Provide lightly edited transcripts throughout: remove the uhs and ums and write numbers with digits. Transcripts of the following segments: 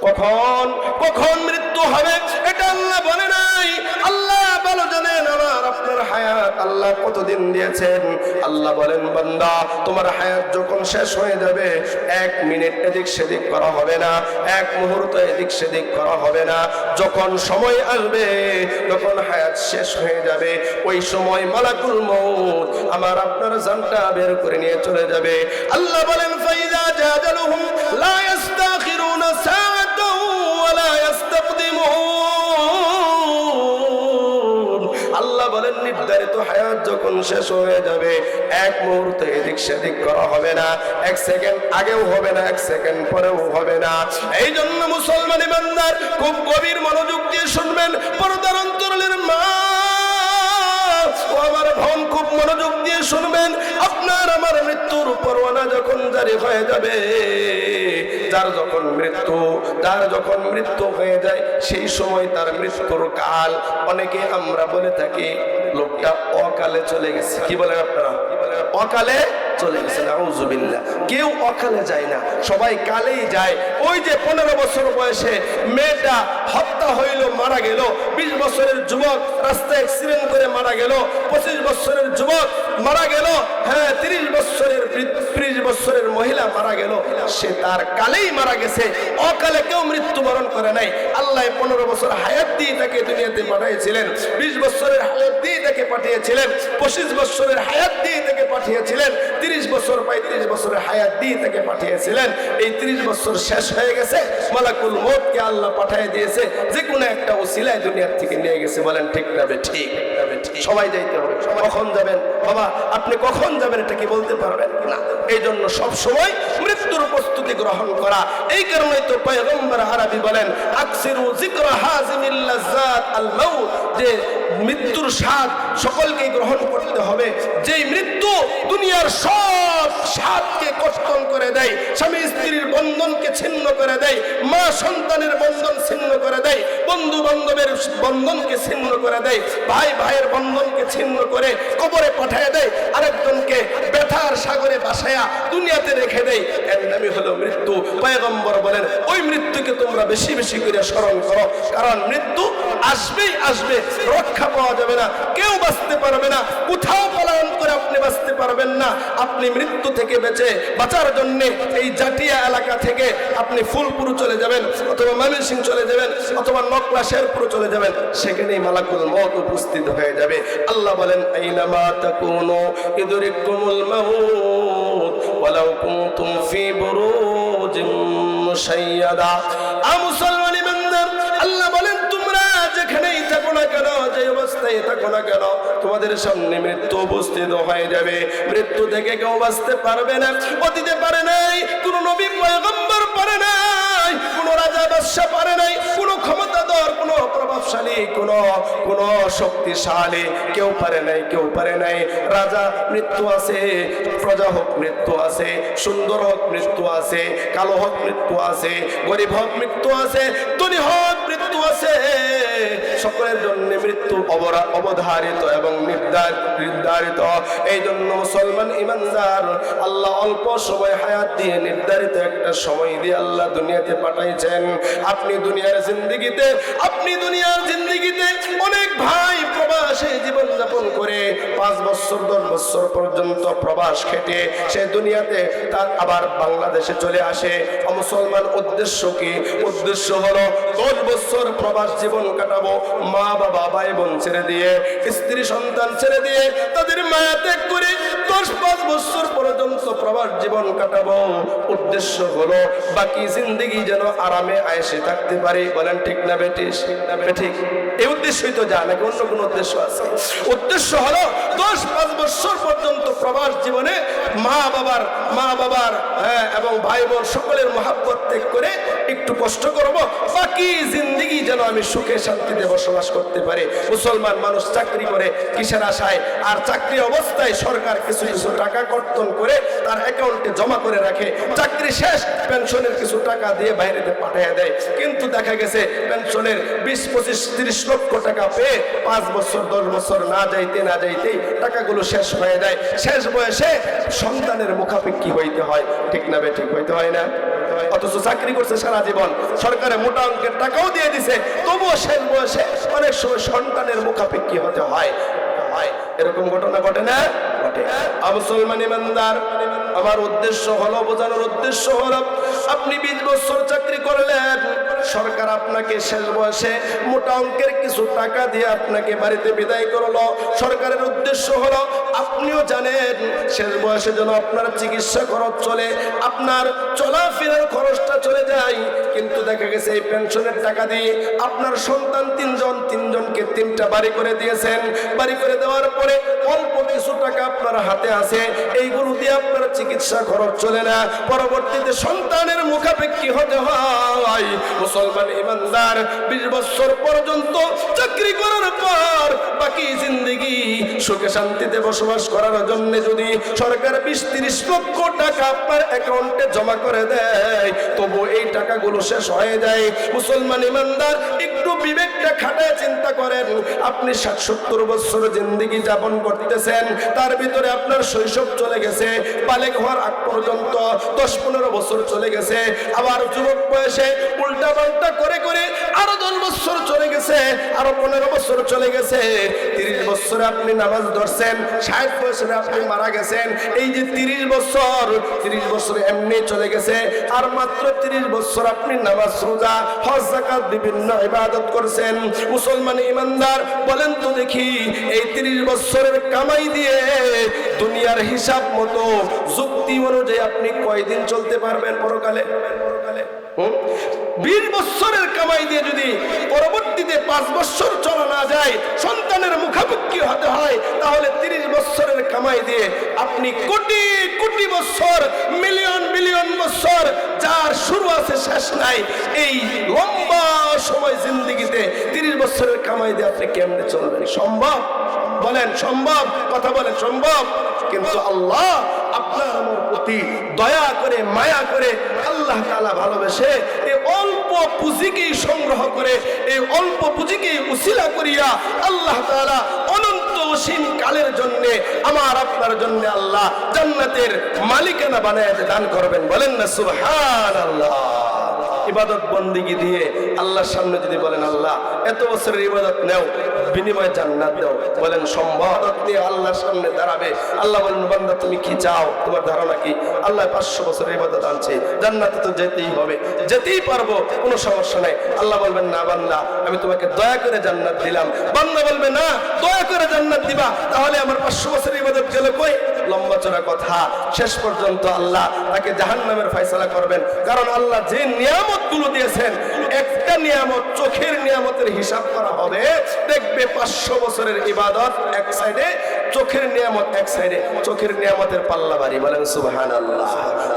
কখন কখন মৃত্যু হবে এটা আল্লাহ বলে নাই। আল্লাহ ভালো জানেন আমার আপনার হায়াত আল্লাহ কতদিন দিয়েছেন। আল্লাহ বলেন, বান্দা তোমার হায়াত যখন শেষ হয়ে যাবে, 1 মিনিট এদিক সেদিক করা হবে না, 1 মুহূর্ত এদিক সেদিক করা হবে না। যখন সময় আসবে, যখন হায়াত শেষ হয়ে যাবে, ওই সময় মালাকুল মউত আমার আপনার জানটা বের করে নিয়ে চলে যাবে। আল্লাহ বলেন, ফাইজা জাদালুহুম লা ইস্তাখিরুনা সাআতাও ওয়া লা ইস্তাকদিমুন। আল্লাহ বলেন, নির্ধারিত হায়াত যখন শেষ হয়ে যাবে, 1 মুহূর্ত এদিক সেদিক করা হবে না, 1 সেকেন্ড আগেও হবে না, 1 সেকেন্ড পরেও হবে না। এই জন্য মুসলমান ইমানদার খুব গভীর মনোযোগ দিয়ে শুনবেন। পর্দার অন্তরালের মা ও আমার বোন খুব মনোযোগ দিয়ে শুনবেন। আপনার আমার মৃত্যুর পরোয়ানা যখন জারি হয়ে যাবে, যার যখন মৃত্যু হয়ে যায়, সেই সময় তার মৃত্যুর কাল অনেকে আমরা বলে থাকি লোকটা অকালে চলে গেছে। কি বলেন আপনারা? অকালে চলে গেছে। নাউজুবিল্লাহ। কেউ অকালে যায় না, সবাই কালেই যায়। ওই যে 15 বছর বয়সে মেয়েটা হত্যা হইল, মারা গেল, 20 বছরের যুবক রাস্তায় অ্যাক্সিডেন্ট করে মারা গেল, 25 বছরের যুবক মারা গেল, 30 বছরের মহিলা মারা গেল, সে তার কালেই মারা গেছে। অকালে কেউ মৃত্যুবরণ করে নাই। আল্লাহ 15 বছর হায়াত দিয়ে তাকে দুনিয়াতে পাঠিয়েছিলেন, 20 বছরের হায়াত দিয়ে তাকে পাঠিয়েছিলেন, 25 বছরের হায়াত দিয়ে তাকে পাঠিয়েছিলেন, 30 বছর 35 বছরের হায়াত দিয়ে তাকে পাঠিয়েছিলেন। এই 30 বছর শেষ হয়ে গেছে, মালাকুল মউতকে আল্লাহ পাঠিয়ে দিয়েছে, যে কোনো একটা ওসিলায় দুনিয়ার থেকে নিয়ে গেছে। বলেন ঠিক না ঠিক? সবাই যাইতে হবে। কখন যাবেন বাবা? আপনি কখন যাবেন এটা কি বলতে পারবেন না। এই জন্য সব সময় মৃত্যুর প্রস্তুতি গ্রহণ করা। এই কারণেই তো পয়গম্বর আরবি বলেন, আকসিরু যিকরা হাযিমিল লাযাত আল মাউত, যে মৃত্যুর স্বাদ সকলকে গ্রহণ করতে হবে। যেই মৃত্যু দুনিয়ার সব স্বাদকে কর্তন করে দেয়, স্বামী স্ত্রীর বন্ধনকে ছিন্ন করে দেয়, মা সন্তানের বন্ধন ছিন্ন করে দেয়, বন্ধু বান্ধবের বন্ধনকে ছিন্ন করে দেয়, ভাই ভাইয়ের বন্ধনকে ছিন্ন করে কবরে পাঠিয়ে দেয়, আরেকজনকে ব্যথার সাগরে ভাসায়া দুনিয়াতে রেখে দেয়, এর নামই হলো মৃত্যু। পয়গম্বর বলেন, ওই মৃত্যুকে তোমরা বেশি বেশি করে স্মরণ করো, কারণ মৃত্যু আসবেই আসবে, রক্ষা পাওয়া যাবে না, কেউ বাঁচতে পারবে না, কোথাও পলায়ন করে আপনি বাঁচতে পারবেন না। আপনি মৃত্যু থেকে বাঁচার জন্য এই জাটিয়া এলাকা থেকে আপনি ফুলপুর চলে যাবেন, অথবা ময়মনসিংহ চলে যাবেন, অথবা নকলা শেরপুর চলে যাবেন, সেখানেই মালাকুল মউত উপস্থিত হয়ে যাবে। আল্লাহ বলেন, আইনামা তাকুনু ইদরিকুমুল মাউত ওয়ালাউ কুনতুম ফি বুরুজিম মুশাইয়াদা। মুসলমান ইমানদার, আল্লাহ বলেন, তোমরা যেখানেই থাকো না কেন, যে অবস্থায় থাকো না কেন, তোমাদের সামনে মৃত্যু উপস্থিত হয়ে যাবে। মৃত্যু থেকে কেউ বাঁচতে পারবে না। অতীতে পারে নাই, কোন নবী পয়গম্বর পারে নাই, কোন রাজা বাদশা পারে নাই, কোন ক্ষমতাধর, কোন প্রভাবশালী, কোন শক্তিশালী কেউ পারে নাই। রাজা মৃত্যু আছে, প্রজা হোক মৃত্যু আছে, সুন্দর হোক মৃত্যু আছে, কালো হোক মৃত্যু আছে, গরিব হোক মৃত্যু আছে, ধনী হোক মৃত্যু আছে, সকলের জন্য মৃত্যু অবধারিত এবং নির্ধারিত। এই জন্য মুসলমান ইমানদার, আল্লাহ অল্প সময় হায়াত দিয়ে, নির্ধারিত একটা সময় দিয়ে আল্লাহ দুনিয়াতে পাঠাইছেন। আপনি দুনিয়ার জিন্দেগিতে অনেক ভাই প্রবাসে জীবন যাপন করে 5 বছর 10 বছর পর্যন্ত প্রবাস খেটে সে দুনিয়াতে তার আবার বাংলাদেশে চলে আসে। মুসলমান উদ্দেশ্য কি? উদ্দেশ্য হলো 10 বছর প্রবাস জীবন কাটাবো, মা বাবা ভাই বোন ছেড়ে দিয়ে, স্ত্রী সন্তান ছেড়ে দিয়ে, তাদের মায়া ত্যাগ করে 10-5 বছর পর্যন্ত প্রবাস জীবন কাটাবো। উদ্দেশ্য হলো বাকি জিন্দেগি যেন আরামে আয়েশে থাকতে পারি। বলেন ঠিক না বেঠিক? এই উদ্দেশ্যই তো যা, নাকি অন্য কোনো উদ্দেশ্য আছে? উদ্দেশ্য হলো 10-5 বছর পর্যন্ত প্রবাস জীবনে মা বাবার এবং ভাই বোন সকলের মহাব্বত ত্যাগ করে একটু কষ্ট করব, বাকি জিন্দেগি যেন আমি সুখে শান্তিতে বসবাস করতে পারি। মুসলমান মানুষ চাকরি করে কিসের আশায়? আর চাকরি অবস্থায় সরকার কিছু টাকা কর্তন করে তার অ্যাকাউন্টে অ্যাকাউন্টে জমা করে রাখে, চাকরি শেষ পেনশনের কিছু টাকা দিয়ে বাইরেতে পাঠিয়ে দেয়। কিন্তু দেখা গেছে পেনশনের 20, 25, 30 লক্ষ টাকা পেয়ে 5 বছর 10 বছর না যাইতেই টাকাগুলো শেষ হয়ে যায়। শেষ বয়সে সন্তানের মুখাপেক্ষী হইতে হয়, ঠিক না ঠিক হইতে হয় না? অথচ চাকরি করছে সারা জীবন, সরকারে মোটা অঙ্কের টাকাও দিয়ে দিছে, তবুও শেষ বয়সে অনেক সময় সন্তানের মুখাপেক্ষী হতে হয়। এরকম ঘটনা ঘটে না? ঘটে। মুসলমান ইমানদার, আমার উদ্দেশ্য হলো, বোঝানোর উদ্দেশ্য হলো, আপনি 20 বছর চাকরি করলেন, সরকার আপনাকে শেষ বয়সে মোটা অঙ্কের কিছু টাকা দিয়ে আপনাকে বাড়িতে বিদায় করলো। সরকারের উদ্দেশ্য হলো আপনিও জানেন শেষ বয়সে যেন আপনার চিকিৎসা খরচ চলে, আপনার চলাফেরার খরচটা চলে যায়। কিন্তু দেখা গেছে এই পেনশনের টাকা দিয়ে আপনার সন্তান তিনজনকে 3টা বাড়ি করে দিয়েছেন। বাড়ি করে দেওয়ার পরে অল্প কিছু টাকা আপনার হাতে আছে, এইগুলো দিয়ে আপনার চিকিৎসা খরচ চলে না, পরবর্তীতে সন্তানের মুখাপেক্ষী হতে হয়। মুসলমান ইমানদার 20 বছর পর্যন্ত চাকরি করার পর বাকি জিন্দেগি সুখে শান্তিতে বসবাস করার জন্য যদি সরকার 20-30 লক্ষ টাকা আপনার অ্যাকাউন্টে জমা করে দেয়, তবু এই টাকাগুলো শেষ হয়ে যায়। মুসলমান ইমানদার একটু বিবেকটা খাটায় চিন্তা করেন, আপনি 60-70 বছর জিন্দেগি যাপন করতেছেন, তার ভিতরে আপনার শৈশব চলে গেছে, বালেগ হওয়ার আগ পর্যন্ত 10-15 বছর চলে গেছে, আবার যুবক বয়সে উল্টা পাল্টা করে আরো 10 বছর চলে গেছে, আরো 15 বছর চলে গেছে, 30 বছরে আপনি নামাজ ধরছেন, 60 বছরে আপনি মারা গেছেন। এই যে 30 বছর এমনি চলে গেছে, আর মাত্র 30 বছর আপনি নামাজ, রোজা, হজ, যাকাত বিভিন্ন ইবাদত করছেন। মুসলমান ইমানদার বলেন তো দেখি, এই 30 বছরের কামাই দিয়ে দুনিয়ার হিসাব মতো যুক্তি অনুযায়ী আপনি কয়দিন চলতে পারবেন পরকালে? 20 বছরের কামাই দিয়ে যদি পরবর্তীতে 5 বছর চলা না যায়, সন্তানের মুখাপেক্ষী হতে হয়, তাহলে 30 বছরের কামাই দিয়ে আপনি কোটি কোটি বছর, মিলিয়ন বছর, যার শুরু আছে শেষ নাই, এই লম্বা সময় জিন্দেগিতে 30 বছরের কামাই দিয়ে আপনি কেমনে চলবেন? সম্ভব? বলেন সম্ভব? কথা বলেন সম্ভব? কিন্তু আল্লাহ আপনার আমার প্রতি দয়া করে, মায়া করে, আল্লাহ তাআলা ভালোবেসে এই অল্প পুঁজিকেই সংগ্রহ করে, এই অল্প পুঁজিকেই উসিলা করিয়া আল্লাহ তাআলা অনন্ত অসীম কালের জন্য আমার আপনার জন্য আল্লাহ জান্নাতের মালিকানা বানায় দান করবেন। বলেন না সুবহানাল্লাহ। ইবাদত বন্দেগী দিয়ে আল্লাহর সামনে যদি বলেন, আল্লাহ এত বছরের ইবাদত নেও, বিনিময়ে জান্নাত দাও, বলেন সম্ভব? নিয়ে আল্লাহর সামনে দাঁড়াবে, আল্লাহ বলেন, বান্দা তুমি কি চাও? তোমার ধারণা কি? আল্লাহ 500 বছরের ইবাদত আনছে, জান্নাতে তো যেতেই হবে, যেতেই পারবো, কোনো সমস্যা নাই। আল্লাহ বলবেন, না বান্দা আমি তোমাকে দয়া করে জান্নাত দিলাম। বান্দা বলবে, না দয়া করে জান্নাত দিবা, তাহলে আমার 500 বছরের ইবাদত গেল কই? লম্বা চড়া কথা, শেষ পর্যন্ত আল্লাহ তাকে জাহান্নামের ফয়সালা করবেন। কারণ আল্লাহ যে নিয়ামত গুলো দিয়েছেন, একটা নিয়ামত, চোখের নিয়ামতের হিসাব করা হবে, দেখবে 500 বছরের ইবাদত এক সাইডে, চোখের নিয়ামত এক সাইডে, চোখের নিয়ামতের পাল্লা ভারী। বলেন সুবহানাল্লাহ।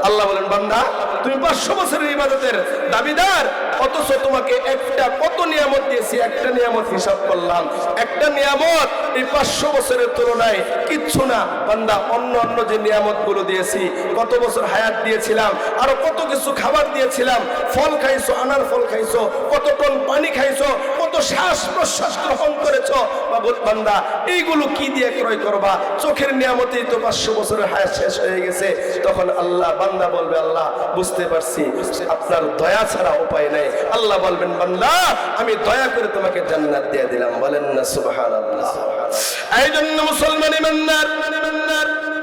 আল্লাহ বলেন, বান্দা তুমি 500 বছরের ইবাদতের দাবিদার, অথচ তোমাকে একটা কত নিয়ামত দিয়েছি, একটা নিয়ামত হিসাব করলাম, একটা নিয়ামত এই 500 বছরের তুলনায় কিচ্ছু না। বান্দা অন্য যে নিয়ামত গুলো দিয়েছি, কত বছর হায়াত দিয়েছিলাম, আরো কত কিছু খাবার দিয়েছিলাম, ফল খাইছো, আনার ফল খাইছো, কত টন পানি খাইছো, কত শ্বাস প্রশ্বাস গ্রহণ করেছো, বান্দা এইগুলো কি দিয়ে ক্রয় করবা? চোখের নিয়ামতেই তো 500 বছরের হায়াত শেষ হয়ে গেছে। তখন আল্লাহ, বান্দা বলবে, আল্লাহ বুঝতে পারছি আপনার দয়া ছাড়া উপায় নাই। আল্লাহ বলবেন, বান্দা আমি দয়া করে তোমাকে জান্নাত দিয়ে দিলাম। বলেন না সুবহানাল্লাহ। এই জন্য মুসলমান ইমানদার,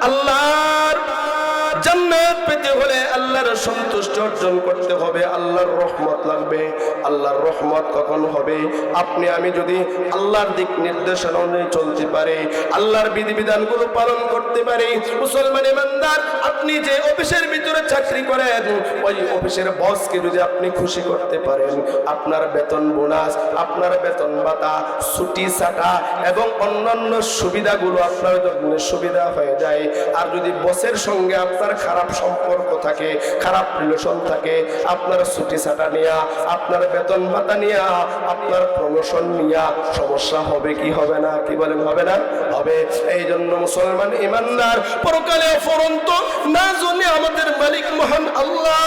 আল্লাহর জান্নাত পেতে হলে আল্লাহর সন্তুষ্টি অর্জন করতে হবে, আল্লাহর রহমত লাগবে। আল্লাহর রহমত কখন হবে? আপনি আমি যদি আল্লাহর দিক নির্দেশনা অনুযায়ী চলতে পারি, আল্লাহর বিধিবিধানগুলো পালন করতে পারি। মুসলমান ইমানদার, আপনি যে অফিসের ভিতরে চাকরি করেন, ওই অফিসের বসকে যদি আপনি খুশি করতে পারেন, আপনার বেতন বোনাস, আপনার বেতন ভাতা, ছুটি ছাটা এবং অন্যান্য সুবিধাগুলো আপনার জন্য সুবিধা হয়ে যায়। আর যদি বসের সঙ্গে আপনার খারাপ সম্পর্ক থাকে, খারাপ রিলেশন থাকে, আপনার ছুটি ছাটা নিয়া, আপনার বেতন ভাতা নিয়া, আপনার প্রমোশন নিয়া সমস্যা হবে কি হবে না? কি বলেন, হবে না? হবে। এই জন্য মুসলমান ইমানদার পরকালে অফুরন্ত না জানে আমাদের মালিক মহান আল্লাহ,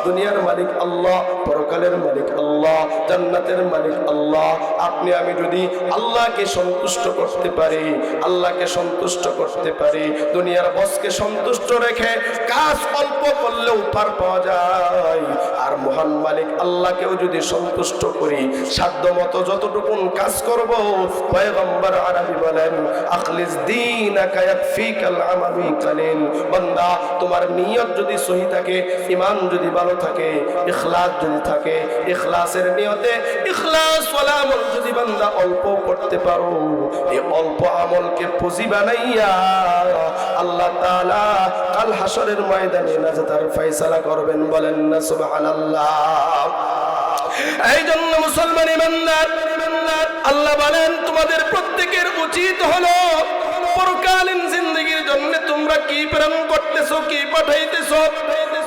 দুনিয়ার মালিক আল্লাহ, পরকালের মালিক আল্লাহ, জান্নাতের মালিক আল্লাহ। আপনি আমি যদি আল্লাহকে সন্তুষ্ট করতে পারি, আল্লাহকে সন্তুষ্ট করতে পারি, দুনিয়ার বসকে সন্তুষ্ট রেখে কাজ অল্প করলেও পার পাওয়া যায়, আর মহান মালিক আল্লাহকেও যদি সন্তুষ্ট করি, সাধ্য মতো যতটুকুন কাজ করব, পয়গম্বর আরবি বলেন আখলিস দীনাকা ইয়াকফিকাল আমালু কালিল। বান্দা, তোমার নিয়ত যদি সহি থাকে, ঈমান যদি ভালো থাকে, ইখলাস যদি থাকে, ইখলাসের নিয়তে ইখলাস ওয়ালা আমল যদি বান্দা অল্প করতে পারো, এই অল্প আমলকে পুঁজি বানাইয়া আল্লাহ তাআলা কাল হাসরের ময়দানে নাজাতের ফয়সালা করবেন। বলেন না সুবহানাল্লাহ। এই জন্য মুসলমান ইমানদার, আল্লাহ বলেন তোমাদের প্রত্যেকের উচিত হলো পরকালীন জিন্দেগির জন্য তোমরা কি প্রেরণ করতেছো, কি পাঠাইতেছো।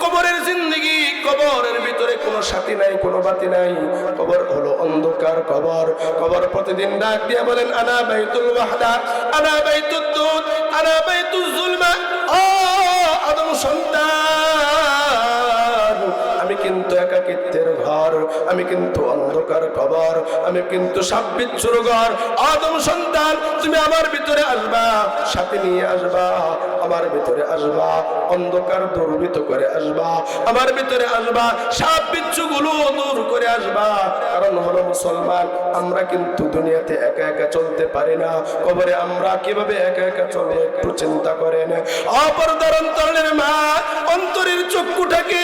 কবরের জিন্দেগি, কবরের ভিতরে কোনো সাথী নাই, কোনো বাতি নাই, কবর হলো অন্ধকার কবর। কবর প্রতিদিন ডাক দিয়ে বলেন আনা বাইতুল ওয়াহদা, আনা বাইতুদ দুদ, আনা বাইতুজ জুলমা। ও আদম সন্তান, আমি কিন্তু একাকিত্বের ঘর, আমি কিন্তু অন্ধকার কবর, আমি কিন্তু সাপ বিচ্ছুর ঘর। আদম সন্তান, তুমি আমার ভিতরে আসবা, সাথে নিয়ে আসবা, আমার ভিতরে আসবা, অন্ধকার দূরীভূত করে আসবা, আমার ভিতরে আসবা, সাপ বিচ্ছু গুলো দূর করে আসবা। কারণ হলো মুসলমান, আমরা কিন্তু দুনিয়াতে একা একা চলতে পারি না, কবরে আমরা কিভাবে একা একা চলবো একটু চিন্তা করেন। অপরদার অন্তরের মা, অন্তরের চক্ষুটাকে,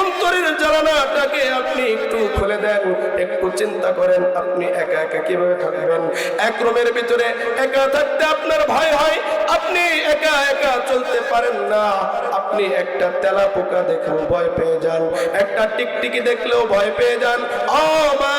অন্তরের জানালাটাকে আপনি একটু খুলে দেন, একটু চিন্তা করেন আপনি একা একা কিভাবে থাকবেন। এক রুমের ভিতরে একা থাকতে আপনার ভয় হয়, আপনি একা একা চলতে পারেন না, আপনি একটা তেলা পোকা দেখলেও ভয় পেয়ে যান, একটা টিকটিকি দেখলেও ভয় পেয়ে যান। ও মা,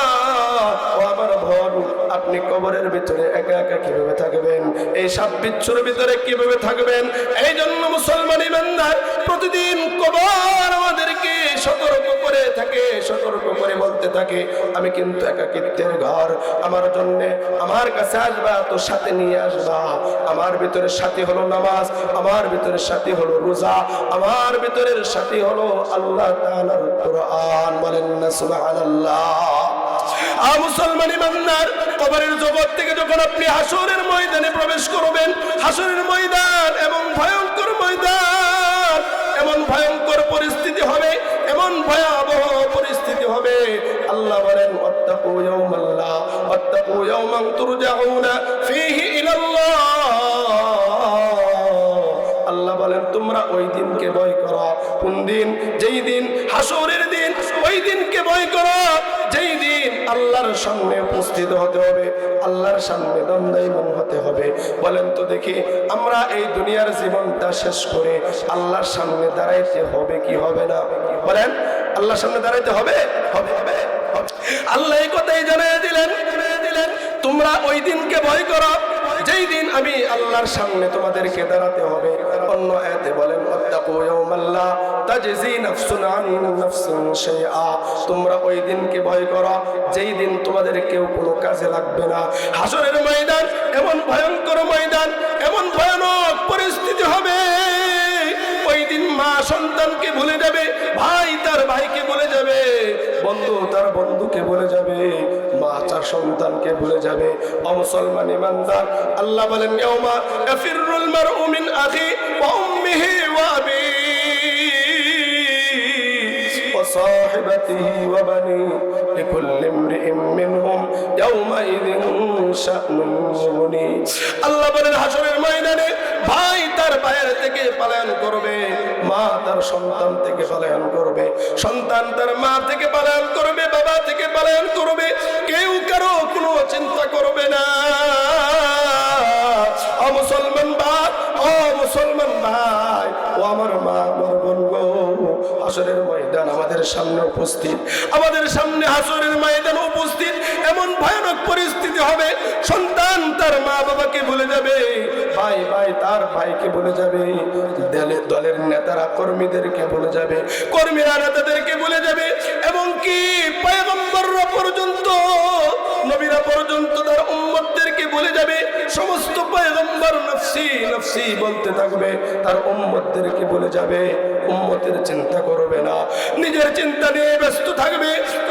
ও আমার বোন, আপনি কবরের ভিতরে একা একা কিভাবে থাকবেন? এই সাপ বিচ্ছুর ভিতরে কিভাবে থাকবেন? এই জন্য মুসলমান ইমানদার প্রতিদিন কবর আমাদেরকে সতর্ক করে থাকে, সতর্ক করে বলতে থাকে আমি কিন্তু একাকিত্বের ঘর, আমার জন্য আমার কাছে আসবা তো সাথে নিয়ে আসবা। আমার ভিতরে সাথী হলো নামাজ, আমার ভিতরে সাথী হলো রোজা, আমার ভিতরের সাথী হলো আল্লাহ তাআলার কোরআন। বলেন না সুবহানাল্লাহ। মুসলমান ইমানদার, কবরের জগৎ থেকে যখন আপনি হাসরের ময়দানে প্রবেশ করবেন, হাসরের ময়দান এমন ভয়ঙ্কর ময়দান, এমন ভয়ঙ্কর পরিস্থিতি হবে, এমন ভয়াবহ পরিস্থিতি হবে। আল্লাহ বলেন ওয়াত্তাকু ইয়াওমাল্লাহ, ওয়াত্তাকু ইয়াওমান তুরজাউনা ফীহি ইলাল্লাহ। আল্লাহ বলেন তোমরা ওই দিনকে ভয় করো। কোন দিন? যেই দিন হাসরের দিন, ওই দিনকে ভয় করো যেই দিন আল্লাহর সামনে উপস্থিত হতে হবে, আল্লাহর সামনে দণ্ডায়মান হতে হবে। বলেন তো দেখি, আমরা এই দুনিয়ার জীবনটা শেষ করে আল্লাহর সামনে দাঁড়াইতে হবে কি হবে না? বলেন, আল্লাহর সামনে দাঁড়াইতে হবে? হবে। আল্লাহ এই কথাই জানিয়ে দিলেন, তোমরা ওই দিনকে ভয় করো যেই দিন আমি আল্লাহর সামনে তোমাদেরকে দাঁড়াতে হবে। অন্য আয়াতে বলেন ওয়াত্তাকু ইয়াওমাল্লা তাজজি নাফসুন আন নাফসিন শাইআ, তোমরা ওই দিনকে ভয় করো যেই দিন তোমাদের কেউ কোনো কাজে লাগবে না। হাসরের ময়দান এমন ভয়ঙ্কর ময়দান, এমন ভয়ানক পরিস্থিতি হবে, ওই দিন মা সন্তানকে ভুলে যাবে, ভাই তার ভাইকে ভুলে যাবে, বন্ধু তার বন্ধুকে ভুলে যাবে, মা তার সন্তানকে ভুলে যাবে। মুসলমান ইমানদার, আল্লাহ বলেন ইয়াউমা ইয়াফিরুল মারউ মিন আখি ওয়া উম্মিহি ওয়া আবিহি ওয়া সাহিবাতিহি ওয়া বানি লিকুল্লি ইমরিইম মিনহুম ইয়াউমাইযিন শা'নুন মুগনি। আল্লাহ বলেন হাসরের ময়দানে ভাই তার ভাইয়ের থেকে পলায়ন করবে, মা তার সন্তান থেকে পলায়ন করবে, সন্তান তার মা থেকে পলায়ন করবে, বাবা থেকে পলায়ন করবে, কেউ কারো কোনো চিন্তা করবে না। ও মুসলমান ভাই, ও মুসলমান ভাই, ও আমার মা, আমার বোন গো, হাসরের ময়দান আমাদের সামনে উপস্থিত, আমাদের সামনে হাসরের ময়দান উপস্থিত। এমন ভয়ানক পরিস্থিতি হবে, সন্তান তার মা বাবাকে ভুলে যাবে, ভাই ভাই তার ভাইকে ভুলে যাবে, দলের নেতারা কর্মীদেরকে ভুলে যাবে, কর্মীরা নেতাদেরকে ভুলে যাবে, এবং কি পয়গম্বররা পর্যন্ত, নবীরা পর্যন্ত তার উম্মতদেরকে ভুলে যাবে। সমস্ত পয়গম্বর নফসি নফসি বলতে থাকবে, তার উম্মতদেরকে ভুলে যাবে, উম্মতের চিন্তা করবে না, নিজের চিন্তা নিয়ে ব্যস্ত থাকবে।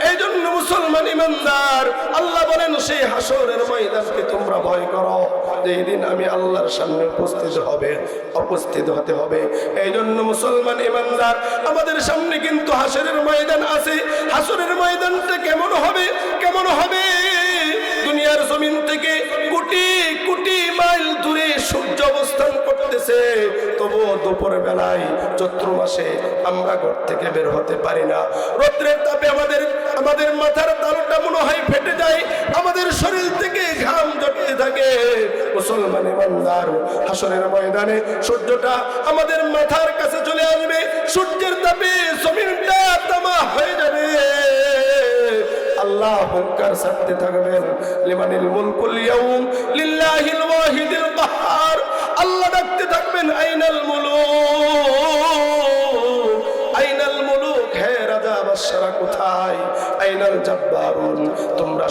এই জন্য মুসলমান ইমানদার, আল্লাহ বলেন সেই হাসরের ময়দানকে তোমরা ভয় করো, যেই দিন আমি আল্লাহর সামনে উপস্থিত হতে হবে। এই জন্য মুসলমান ইমানদার, আমাদের সামনে কিন্তু হাসরের ময়দান আছে। হাসরের ময়দানটা কেমন হবে, কেমন হবে? দুনিয়ার জমিন থেকে কোটি কোটি মাইল দূরে সূর্য অবস্থান করতেছে, তবুও দুপুর বেলায় চৈত্র মাসে আমরা ঘর থেকে বের হতে পারি না। রৌদ্রের তাপে আমাদের মাথার তালুটা মনে হয় ফেটে যায়, আমাদের শরীর থেকে ঘাম ঝরতে থাকে। মুসলমান ইমানদার, হাসরের ময়দানে সূর্যটা আমাদের মাথার কাছে চলে আসবে, সূর্যের তাপে জমিনটা তামা হয়ে যাবে। আল্লাহ হুঙ্কার ছাড়তে থাকবেন, লিমানিল মুলকুল ইয়াউম লিল্লাহিল ওয়াহিদিল কাহ্হার। আল্লাহ ডাকতে থাকবেন, আইনাল মুলুক, আইনাল মুলুক, হে রাজা বাদশারা কোথায়? আইনাল জাব্বারুন, তোমরা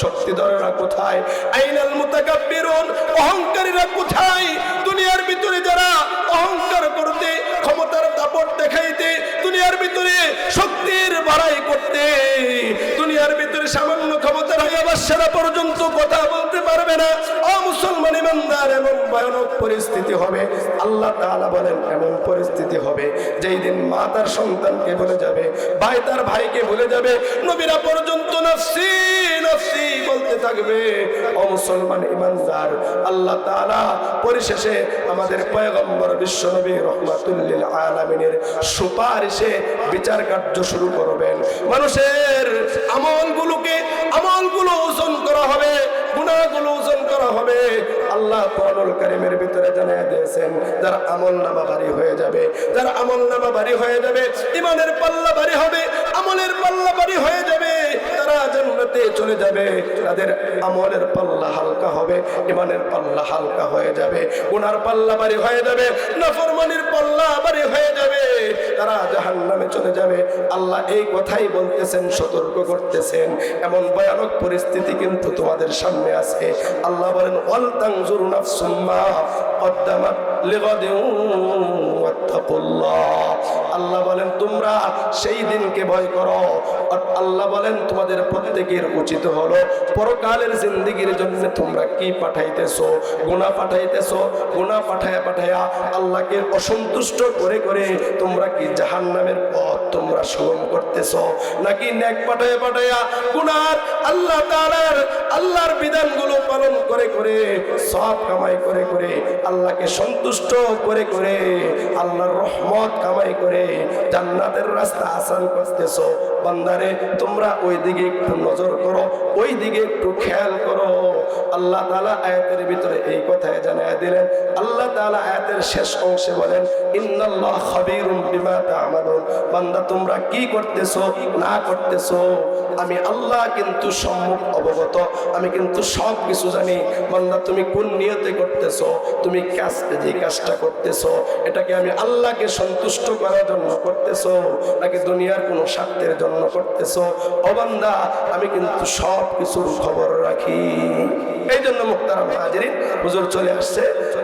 শক্তিধরেরা কোথায়? আইনাল মুতাকাব্বিরুন, অহংকারীরা কোথায়? দুনিয়ার ভিতরে যারা অহংকার করতে, ক্ষমতার দাপট দেখাইতে, দুনিয়ার ভিতরে শক্তির বাড়াই করতে, দুনিয়ার ভিতরে সামান্য ক্ষমতার হয়ে বাদশারা পর্যন্ত কথা বলতে পারবে না। ও মুসলমান ইমানদার, এমন ভয়ানক পরিস্থিতি হবে। আল্লাহ তাআলা বলেন এমন পরিস্থিতি হবে যেই দিন মা তার সন্তানকে ভুলে যাবে, ভাই তার ভাইকে ভুলে যাবে, নবীরা পর্যন্ত নফসি নফসি বলতে থাকবে। ও মুসলমান ইমানদার, আল্লাহ তাআলা পরিশেষে আমাদের পয়গম্বর বিশ্বনবী রাহমাতুল লিল আলামিনের সুপারিশে বিচার কার্য শুরু করবেন। মানুষের আমলগুলো ওজন করা হবে, গুনাহগুলো ওজন করা হবে। আল্লাহ কোরআনুল কারীমের ভিতরে জানিয়ে দিয়েছেন, যার আমলনামা ভারী হয়ে যাবে, যার আমলনামা ভারী হয়ে যাবে, ঈমানের পাল্লা ভারী হবে, আমলের পাল্লা ভারী হয়ে যাবে, তারা জান্নাতে চলে যাবে। তাদের আমলের পাল্লা হালকা হবে, ঈমানের পাল্লা হালকা হয়ে যাবে, গুনার পাল্লা ভারী হয়ে যাবে, নাফরমানির পাল্লা ভারী হয়ে যাবে, তারা জাহান্নামে চলে যাবে। আল্লাহ এই কথাই বলতেছেন, সতর্ক করতেছেন। এমন ভয়ানক পরিস্থিতি কিন্তু তোমাদের সামনে আছে। আল্লাহ বলেন, ওয়াল তানজুরু নাফসুম মা কদ্দামাত লিগাদিন ওয়াত্তাকুল্লাহ। আল্লাহ বলেন তোমরা সেই দিনকে ভয় করো। আর আল্লাহ বলেন তোমাদের প্রত্যেকের উচিত হলো পরকালের জিন্দেগির জন্য তোমরা কি পাঠাইতেছো? গুনাহ পাঠাইতেছো। গুনাহ পাঠায়া আল্লাহকে অসন্তুষ্ট করে তোমরা কি জাহান্নামের পথ তোমরা সুগম করতেছো, নাকি নেক পাঠায়া গুনাহ আল্লাহ তাআলার আল্লাহর বিধানগুলো পালন করে সওয়াব কামাই করে আল্লাহকে সন্তুষ্ট করে আল্লাহর রহমত কামাই করে জান্নাতের রাস্তা আসান করতেছো? বান্দারে, তোমরা ওই দিকে একটু নজর করো, ওই দিকে একটু খেয়াল করো। আল্লাহ তাআলা আয়াতের ভিতরে এই কথাই জানিয়ে দিলেন। আল্লাহ তাআলা আয়াতের শেষ অংশে বলেন, ইন্নাল্লাহ খাবীরুম বিমা তা'মালুন। বান্দা, তোমরা কি করতেছো না করতেছো আমি আল্লাহ কিন্তু সম্মুখ অবগত, আমি কিন্তু সব কিছু জানি। বান্দা, তুমি কোন নিয়তে করতেছো, তুমি যে কাজটা করতেছো, এটাকে আমি আল্লাহকে সন্তুষ্ট করার জন্য করতেছো নাকি দুনিয়ার কোনো স্বার্থের জন্য করতেছো? ও বান্দা, আমি কিন্তু সব কিছুর খবর রাখি। এই জন্য মুহতারাম হাজিরিন, হুজুর চলে আসছে,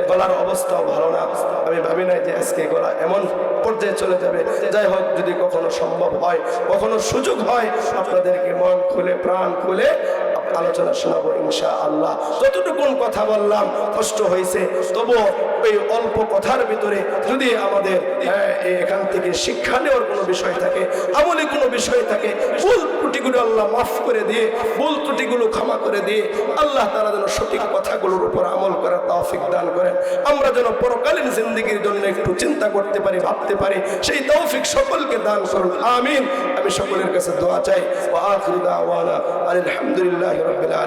গলার অবস্থাও ভালো না। আমি ভাবি নাই যে আজকে গলা এমন পর্যায়ে চলে যাবে। যাই হোক, যদি কখনো সম্ভব হয়, কখনো সুযোগ হয়, আপনাদেরকে মন খুলে প্রাণ খুলে আলোচনা শোনাবো ইনশাআল্লাহ। যতটুকুন কথা বললাম কষ্ট হয়েছে, তবুও এই অল্প কথার ভিতরে যদি আমাদের এখান থেকে শিক্ষা নেওয়ার কোনো বিষয় থাকে, আমলি কোনো বিষয় থাকে, ভুল ত্রুটিগুলো আল্লাহ মাফ করে দিয়ে, ভুল ত্রুটিগুলো ক্ষমা করে দিয়ে আল্লাহ তাআলা যেন সঠিক কথাগুলোর উপর আমল করার তৌফিক দান করেন। আমরা যেন পরকালীন জিন্দেগির জন্য একটু চিন্তা করতে পারি, ভাবতে পারি, সেই তৌফিক সকলকে দান করুন, আমিন। আমি সকলের কাছে দোয়া চাই। ওয়া আখিরু দাওয়ানা আলহামদুলিল্লাহি রাব্বিল আলামিন।